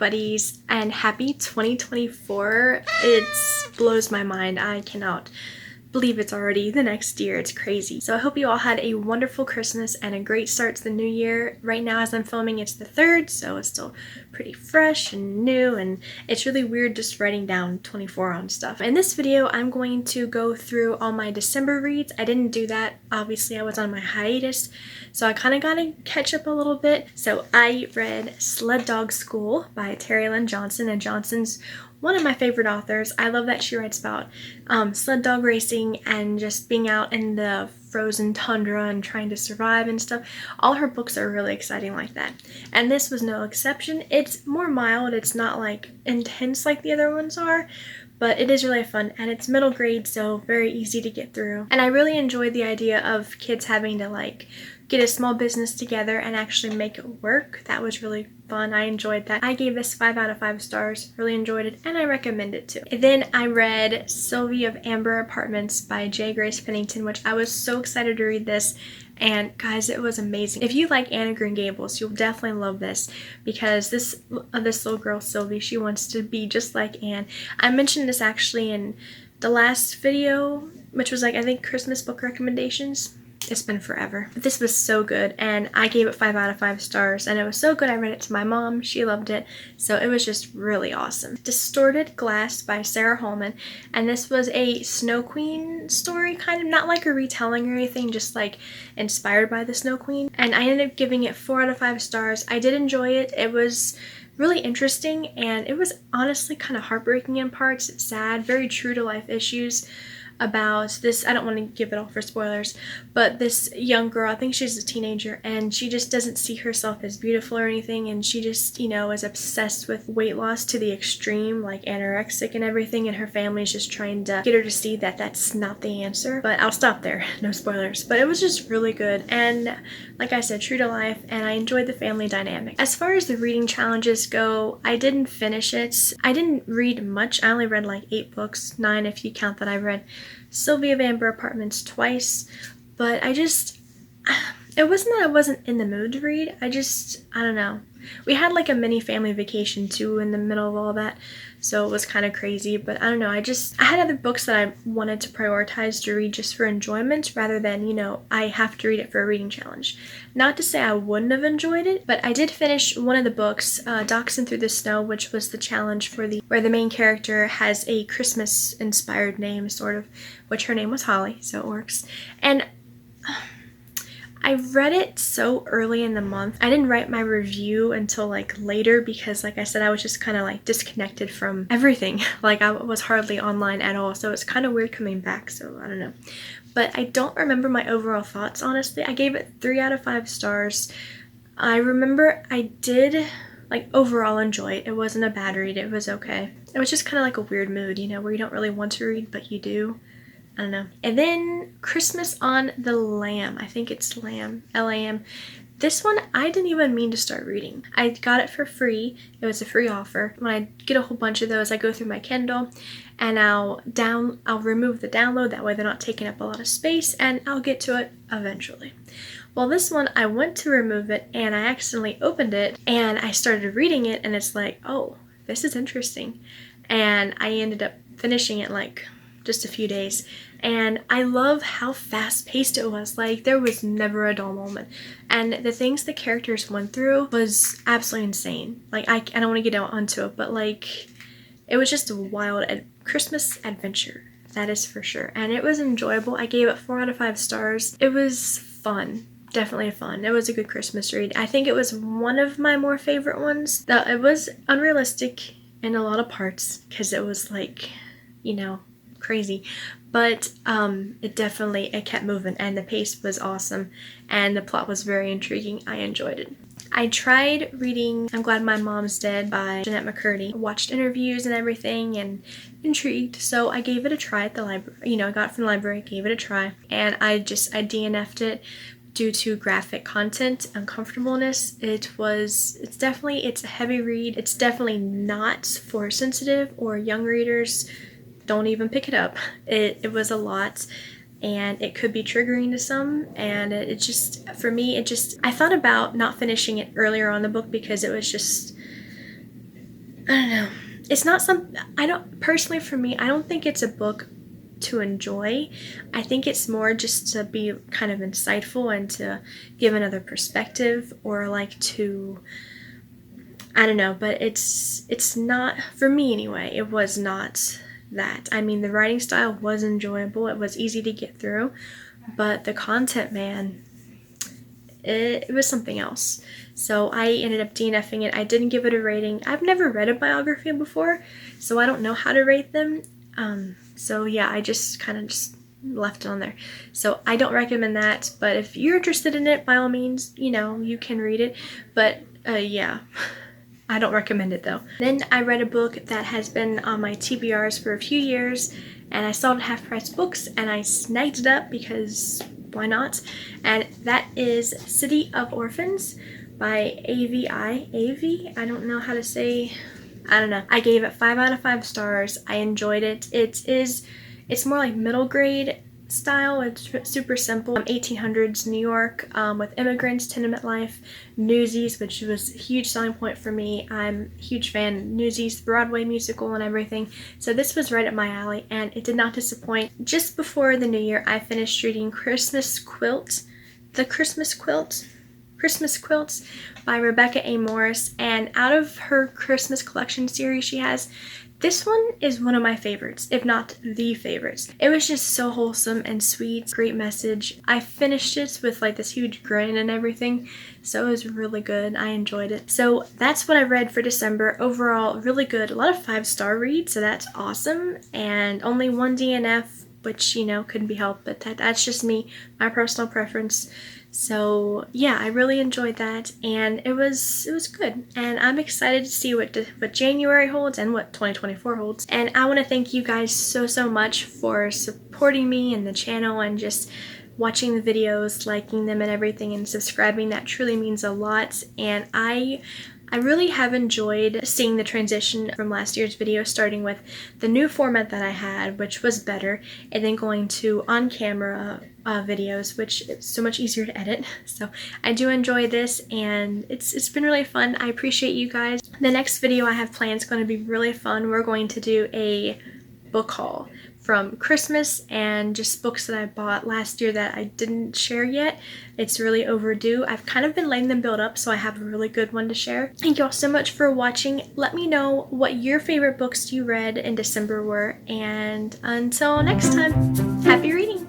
buddies, and happy 2024. It blows my mind. I cannot believe it's already the next year. It's crazy. So I hope you all had a wonderful Christmas and a great start to the new year. Right now as I'm filming, it's the 3rd, so it's still pretty fresh and new, and it's really weird just writing down 24 on stuff. In this video, I'm going to go through all my December reads. I didn't do that. Obviously, I was on my hiatus, so I kind of got to catch up a little bit. So I read Sled Dog School by Terry Lynn Johnson, and Johnson's one of my favorite authors. I love that she writes about sled dog racing and just being out in the frozen tundra and trying to survive and stuff. All her books are really exciting like that. And this was no exception. It's more mild. It's not like intense like the other ones are, but it is really fun, and it's middle grade, so very easy to get through. And I really enjoyed the idea of kids having to like get a small business together and actually make it work. That was really fun. I enjoyed that. I gave this 5 out of 5 stars. Really enjoyed it, and I recommend it too. And then I read Sylvie of Amber Apartments by J. Grace Pennington, which I was so excited to read this. And guys, it was amazing. If you like Anne of Green Gables, you'll definitely love this, because this little girl, Sylvie, she wants to be just like Anne. I mentioned this actually in the last video, which was like, I think, Christmas book recommendations. It's been forever. But this was so good, and I gave it 5 out of 5 stars, and it was so good I read it to my mom. She loved it, so it was just really awesome. Distorted Glass by Sarah Holman, and this was a Snow Queen story, kind of, not like a retelling or anything, just like inspired by the Snow Queen, and I ended up giving it 4 out of 5 stars. I did enjoy it. It was really interesting, and it was honestly kind of heartbreaking in parts. It's sad, very true to life issues about this. I don't want to give it all for spoilers, but this young girl, I think she's a teenager, and she just doesn't see herself as beautiful or anything, and she just, you know, is obsessed with weight loss to the extreme, like anorexic and everything, and her family's just trying to get her to see that that's not the answer. But I'll stop there, no spoilers. But it was just really good, and like I said, true to life, and I enjoyed the family dynamic. As far as the reading challenges go, I didn't finish it. I didn't read much. I only read like 8 books, 9 if you count that I read Sylvie of Amber Apartments twice, but it wasn't that I wasn't in the mood to read. I don't know. We had like a mini family vacation too in the middle of all that, so it was kind of crazy, but I don't know. I had other books that I wanted to prioritize to read just for enjoyment rather than, you know, I have to read it for a reading challenge. Not to say I wouldn't have enjoyed it, but I did finish one of the books, Dachshund Through the Snow, which was the challenge for where the main character has a Christmas inspired name, sort of, which her name was Holly, so it works. And I read it so early in the month. I didn't write my review until like later because, like I said, I was just kind of like disconnected from everything. Like I was hardly online at all, so it's kind of weird coming back, so I don't know. But I don't remember my overall thoughts, honestly. I gave it 3 out of 5 stars. I remember I did like overall enjoy it. It wasn't a bad read. It was okay. It was just kind of like a weird mood, you know, where you don't really want to read, but you do. I don't know. And then Christmas on the Lam. I think it's Lamb. L-A-M. This one, I didn't even mean to start reading. I got it for free. It was a free offer. When I get a whole bunch of those, I go through my Kindle and I'll remove the download. That way they're not taking up a lot of space, and I'll get to it eventually. Well, this one, I went to remove it and I accidentally opened it and I started reading it, and it's like, oh, this is interesting. And I ended up finishing it like just a few days, and I love how fast-paced it was. Like, there was never a dull moment, and the things the characters went through was absolutely insane. Like, I don't want to get onto it, but like, it was just a wild Christmas adventure, that is for sure, and it was enjoyable. I gave it 4 out of 5 stars. It was fun. Definitely fun. It was a good Christmas read. I think it was one of my more favorite ones. It was unrealistic in a lot of parts because it was like, you know, crazy, but it kept moving, and the pace was awesome, and the plot was very intriguing. I enjoyed it. I tried reading I'm Glad My Mom's Dead by Jennette McCurdy. Watched interviews and everything and intrigued, so I gave it a try at the library. You know, I got it from the library, gave it a try, and I DNF'd it due to graphic content, uncomfortableness. It's a heavy read. It's definitely not for sensitive or young readers. Don't even pick it up. It was a lot, and it could be triggering to some, and it just, for me, I thought about not finishing it earlier on the book because it was just, I don't know. It's not some, I don't, personally for me, I don't think it's a book to enjoy. I think it's more just to be kind of insightful and to give another perspective, or like to, I don't know, but it's not, for me anyway, it was not that. I mean, the writing style was enjoyable, it was easy to get through, but the content, man, it was something else. So I ended up DNFing it. I didn't give it a rating. I've never read a biography before, so I don't know how to rate them. So yeah, I just kind of just left it on there. So I don't recommend that, but if you're interested in it, by all means, you know, you can read it. But yeah, I don't recommend it though. Then I read a book that has been on my TBRs for a few years, and I saw it at Half Price Books, and I snagged it up because why not? And that is City of Orphans by A.V.I. A.V.? I don't know how to say, I don't know. I gave it 5 out of 5 stars. I enjoyed it. It's more like middle grade style. It's super simple. 1800s New York, with immigrants, tenement life, Newsies, which was a huge selling point for me. I'm a huge fan of Newsies, Broadway musical and everything. So this was right up my alley, and it did not disappoint. Just before the new year, I finished reading Christmas Quilts by Rebecca A. Morris, and out of her Christmas collection series she has, this one is one of my favorites, if not the favorites. It was just so wholesome and sweet, great message. I finished it with like this huge grin and everything, so it was really good. I enjoyed it. So that's what I read for December. Overall, really good. A lot of 5-star reads, so that's awesome, and only 1 DNF, which, you know, couldn't be helped, but that's just me, my personal preference. So yeah, I really enjoyed that, and it was good, and I'm excited to see what January holds and what 2024 holds. And I want to thank you guys so much for supporting me and the channel, and just watching the videos, liking them and everything, and subscribing. That truly means a lot, and I really have enjoyed seeing the transition from last year's video, starting with the new format that I had, which was better, and then going to on-camera videos, which is so much easier to edit. So I do enjoy this, and it's been really fun. I appreciate you guys. The next video I have planned is going to be really fun. We're going to do a book haul from Christmas, and just books that I bought last year that I didn't share yet. It's really overdue. I've kind of been letting them build up, so I have a really good one to share. Thank you all so much for watching. Let me know what your favorite books you read in December were, and until next time, happy reading!